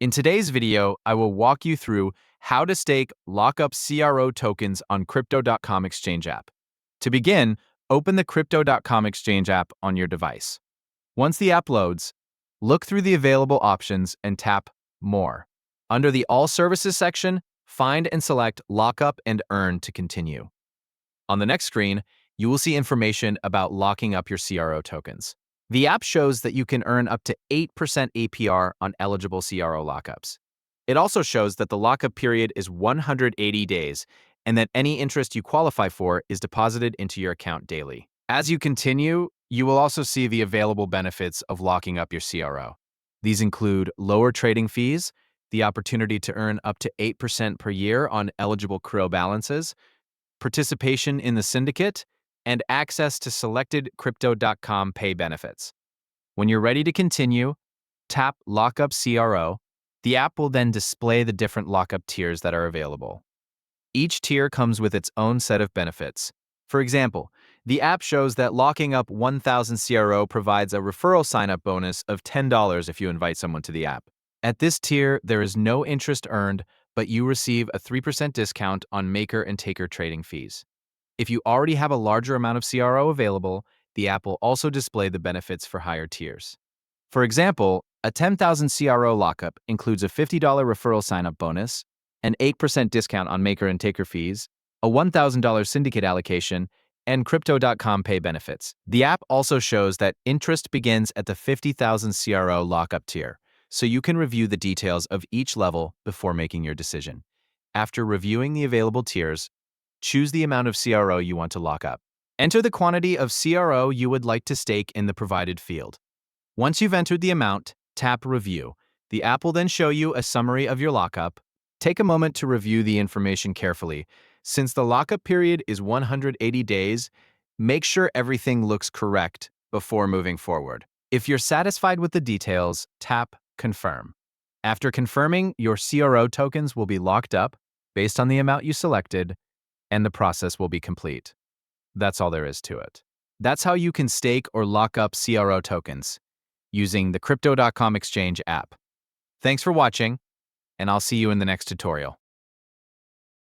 In today's video, I will walk you through how to stake Lock Up CRO tokens on Crypto.com exchange app. To begin, open the Crypto.com exchange app on your device. Once the app loads, look through the available options and tap More. Under the All Services section, find and select Lock Up and Earn to continue. On the next screen, you will see information about locking up your CRO tokens. The app shows that you can earn up to 8% APR on eligible CRO lockups. It also shows that the lockup period is 180 days and that any interest you qualify for is deposited into your account daily. As you continue, you will also see the available benefits of locking up your CRO. These include lower trading fees, the opportunity to earn up to 8% per year on eligible CRO balances, participation in the syndicate, and access to selected Crypto.com pay benefits. When you're ready to continue, tap Lock Up CRO. The app will then display the different lockup tiers that are available. Each tier comes with its own set of benefits. For example, the app shows that locking up 1,000 CRO provides a referral sign-up bonus of $10 if you invite someone to the app. At this tier, there is no interest earned, but you receive a 3% discount on maker and taker trading fees. If you already have a larger amount of CRO available, the app will also display the benefits for higher tiers. For example, a 10,000 CRO lockup includes a $50 referral sign-up bonus, an 8% discount on maker and taker fees, a $1,000 syndicate allocation, and Crypto.com pay benefits. The app also shows that interest begins at the 50,000 CRO lockup tier, so you can review the details of each level before making your decision. After reviewing the available tiers, choose the amount of CRO you want to lock up. Enter the quantity of CRO you would like to stake in the provided field. Once you've entered the amount, tap Review. The app will then show you a summary of your lockup. Take a moment to review the information carefully. Since the lockup period is 180 days, make sure everything looks correct before moving forward. If you're satisfied with the details, tap Confirm. After confirming, your CRO tokens will be locked up based on the amount you selected, and the process will be complete. That's all there is to it. That's how you can stake or lock up CRO tokens using the Crypto.com exchange app. Thanks for watching, and I'll see you in the next tutorial.